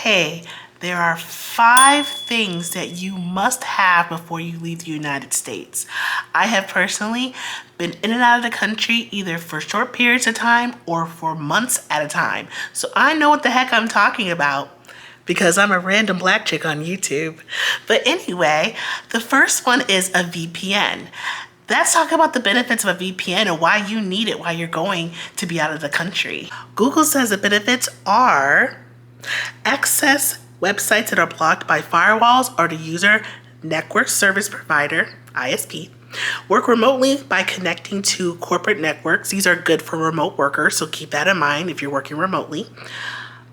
hey, there are 5 things that you must have before you leave the United States. I have personally been in and out of the country either for short periods of time or for months at a time. So I know what the heck I'm talking about because I'm a random black chick on YouTube. But anyway, the first one is a VPN. Let's talk about the benefits of a VPN and why you need it while you're going to be out of the country. Google says the benefits are access websites that are blocked by firewalls or the user network service provider, ISP. Work remotely by connecting to corporate networks. These are good for remote workers, so keep that in mind if you're working remotely.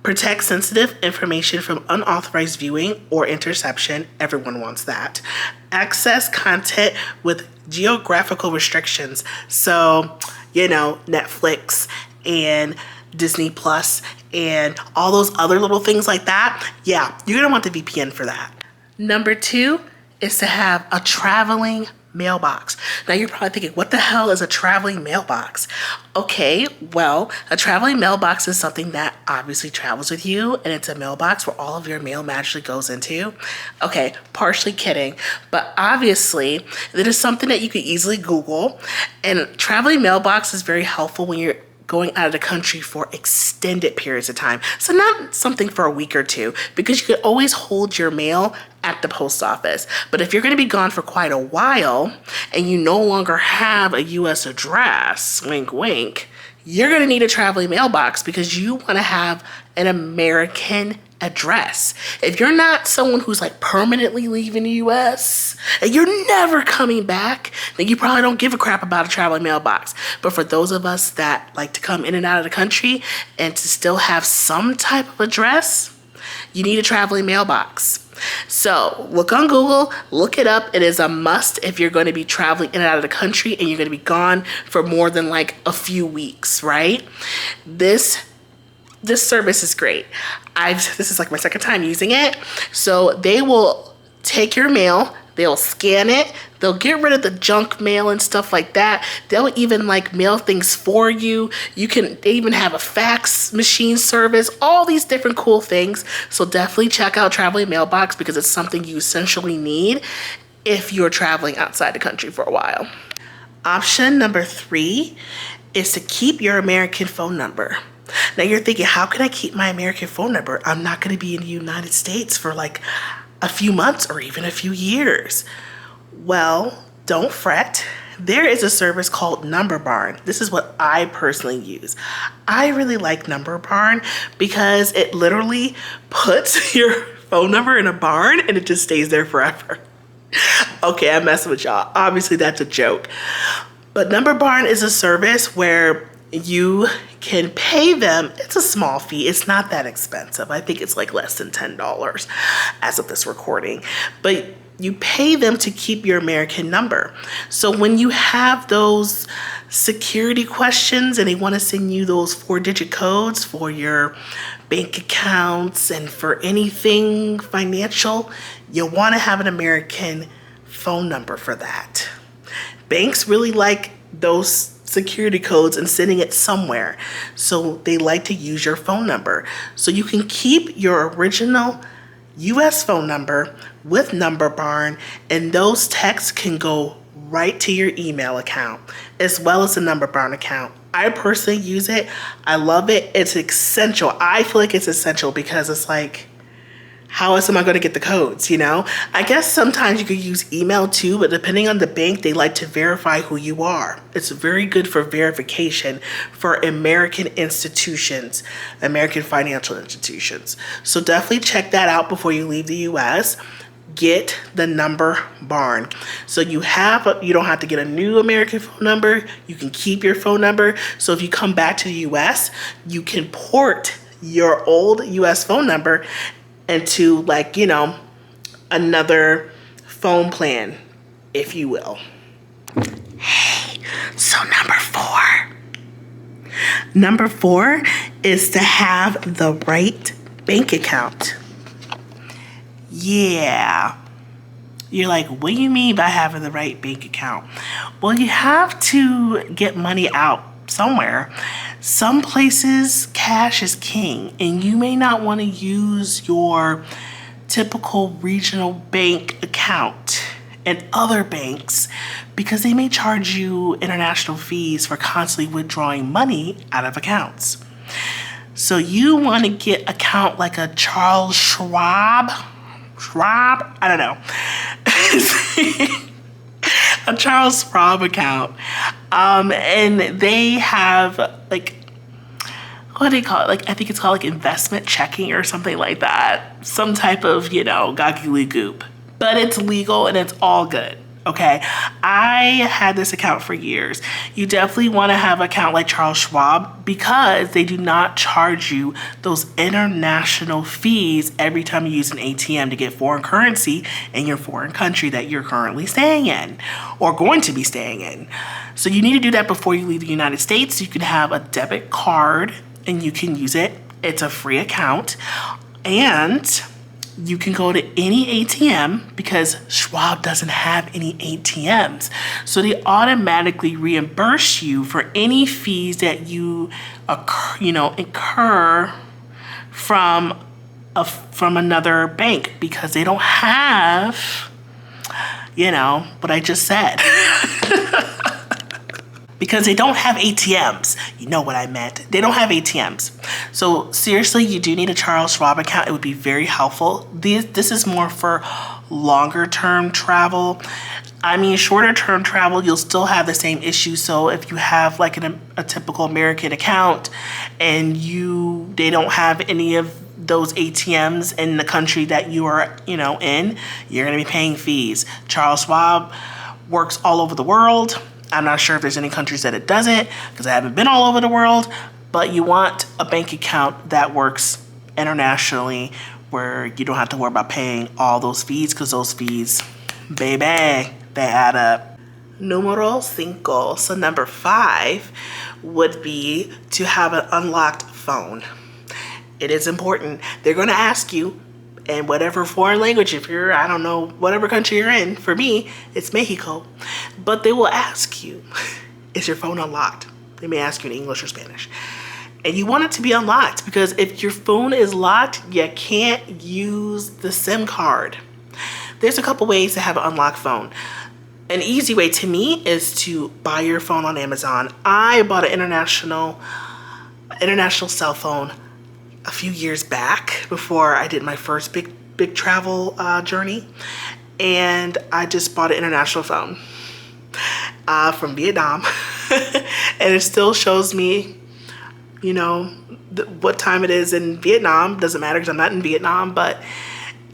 Protect sensitive information from unauthorized viewing or interception. Everyone wants that. Access content with geographical restrictions. So, Netflix and Disney Plus and all those other little things like that. Yeah, you're gonna want the VPN for that. Number 2 is to have a traveling mailbox. Now you're probably thinking, what the hell is a traveling mailbox? Okay, well, a traveling mailbox is something that obviously travels with you, and it's a mailbox where all of your mail magically goes into. Okay, partially kidding, but obviously it is something that you could easily Google, and traveling mailbox is very helpful when you're going out of the country for extended periods of time. So not something for a week or two, because you could always hold your mail at the post office. But if you're gonna be gone for quite a while and you no longer have a US address, wink, wink, you're gonna need a traveling mailbox because you wanna have an American address. If you're not someone who's like permanently leaving the US and you're never coming back, then you probably don't give a crap about a traveling mailbox. But for those of us that like to come in and out of the country and to still have some type of address, you need a traveling mailbox. So look on Google, look it up. It is a must if you're going to be traveling in and out of the country and you're going to be gone for more than like a few weeks, right? This service is great. This is like my second time using it. So they will take your mail, they'll scan it, they'll get rid of the junk mail and stuff like that. They'll even like mail things for you. They even have a fax machine service, all these different cool things. So definitely check out Traveling Mailbox because it's something you essentially need if you're traveling outside the country for a while. Option number 3 is to keep your American phone number. Now you're thinking, how can I keep my American phone number? I'm not going to be in the United States for like a few months or even a few years. Well, don't fret. There is a service called Number Barn. This is what I personally use. I really like Number Barn because it literally puts your phone number in a barn and it just stays there forever. Okay, I'm messing with y'all. Obviously, that's a joke. But Number Barn is a service where you can pay them. It's a small fee. It's not that expensive. I think it's like less than $10 as of this recording. But you pay them to keep your American number. So when you have those security questions and they want to send you those 4-digit codes for your bank accounts and for anything financial, you'll want to have an American phone number for that. Banks really like those security codes and sending it somewhere. So they like to use your phone number. So you can keep your original US phone number with Number Barn, and those texts can go right to your email account as well as the Number Barn account. I personally use it. I love it. It's essential. I feel like it's essential because it's like, how else am I going to get the codes, I guess sometimes you could use email too, but depending on the bank, they like to verify who you are. It's very good for verification for American institutions, American financial institutions. So definitely check that out before you leave the US. Get the Number Barn. So you don't have to get a new American phone number. You can keep your phone number. So if you come back to the US, you can port your old US phone number into another phone plan, if you will. Hey, so number 4 is to have the right bank account. Yeah. You're like, what do you mean by having the right bank account? Well, you have to get money out somewhere. Some places cash is king, and you may not want to use your typical regional bank account and other banks because they may charge you international fees for constantly withdrawing money out of accounts. So you want to get an account like a Charles Schwab, I don't know. A Charles Schwab account. And they have like, what do they call it? Like, I think it's called like investment checking or something like that. Some type of, goggly goop. But it's legal and it's all good. Okay, I had this account for years. You definitely want to have an account like Charles Schwab because they do not charge you those international fees every time you use an ATM to get foreign currency in your foreign country that you're currently staying in or going to be staying in. So you need to do that before you leave the United States. You can have a debit card and you can use it. It's a free account. And you can go to any ATM because Schwab doesn't have any ATMs. So they automatically reimburse you for any fees that you incur from another bank because they don't have, what I just said. Because they don't have ATMs. You know what I meant. They don't have ATMs. So seriously, you do need a Charles Schwab account. It would be very helpful. This is more for longer term travel. I mean, shorter term travel, you'll still have the same issue. So if you have like a typical American account and they don't have any of those ATMs in the country that you are, in, you're gonna be paying fees. Charles Schwab works all over the world. I'm not sure if there's any countries that it doesn't because I haven't been all over the world, but you want a bank account that works internationally where you don't have to worry about paying all those fees because those fees, baby, they add up. Numero cinco. So number 5 would be to have an unlocked phone. It is important. They're going to ask you in whatever foreign language, if you're, I don't know, whatever country you're in. For me, it's Mexico. But they will ask you, is your phone unlocked? They may ask you in English or Spanish. And you want it to be unlocked because if your phone is locked, you can't use the SIM card. There's a couple ways to have an unlocked phone. An easy way to me is to buy your phone on Amazon. I bought an international cell phone a few years back before I did my first big travel journey, and I just bought an international phone from Vietnam, and it still shows me, what time it is in Vietnam. Doesn't matter because I'm not in Vietnam, but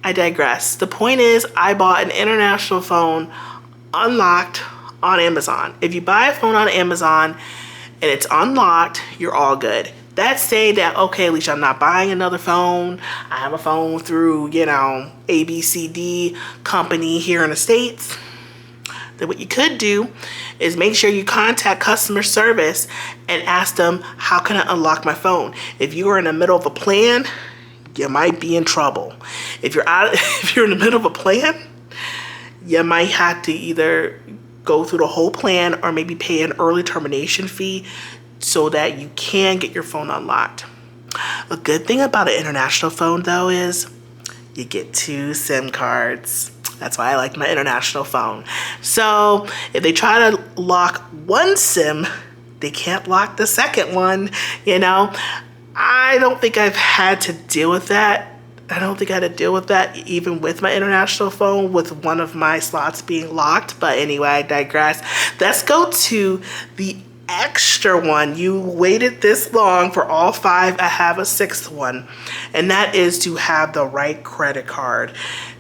I digress. The point is, I bought an international phone unlocked on Amazon. If you buy a phone on Amazon and it's unlocked, you're all good. That's saying that, okay, Alicia, I'm not buying another phone. I have a phone through, ABCD company here in the States. Then what you could do is make sure you contact customer service and ask them, how can I unlock my phone? If you are in the middle of a plan, you might be in trouble. If you're in the middle of a plan, you might have to either go through the whole plan or maybe pay an early termination fee so that you can get your phone unlocked. A good thing about an international phone though is you get 2 SIM cards. That's why I like my international phone. So if they try to lock one SIM, they can't lock the second one, I don't think I've had to deal with that. I don't think I had to deal with that even with my international phone with one of my slots being locked. But anyway, I digress. Let's go to the extra one. You waited this long for all 5. I have a 6th one, and that is to have the right credit card.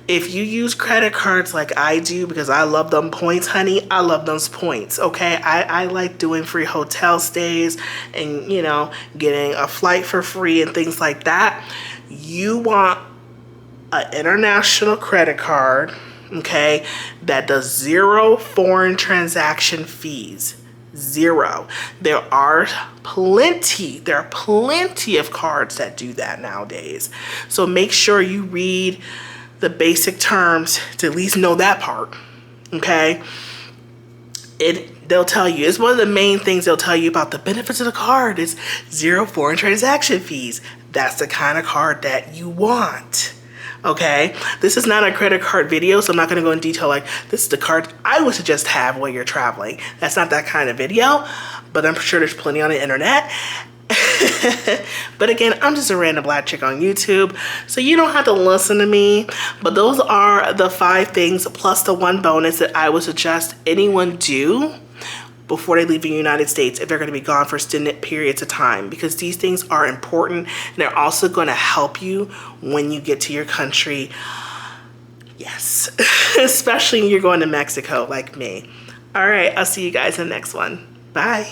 If you use credit cards like I do, because I love them points, honey, I love those points, okay? I like doing free hotel stays and, getting a flight for free and things like that. You want an international credit card, okay, that does 0 foreign transaction fees. 0. There are plenty of cards that do that nowadays. So make sure you read the basic terms to at least know that part, okay? they'll tell you, it's one of the main things they'll tell you about the benefits of the card is 0 foreign transaction fees. That's the kind of card that you want. Okay, this is not a credit card video, so I'm not going to go in detail like this is the card I would suggest have when you're traveling. That's not that kind of video, but I'm sure there's plenty on the internet. But again, I'm just a random black chick on YouTube, so you don't have to listen to me. But those are the 5 things plus the 1 bonus that I would suggest anyone do before they leave the United States if they're going to be gone for extended periods of time, because these things are important and they're also going to help you when you get to your country. Yes, especially when you're going to Mexico like me. All right, I'll see you guys in the next one. Bye.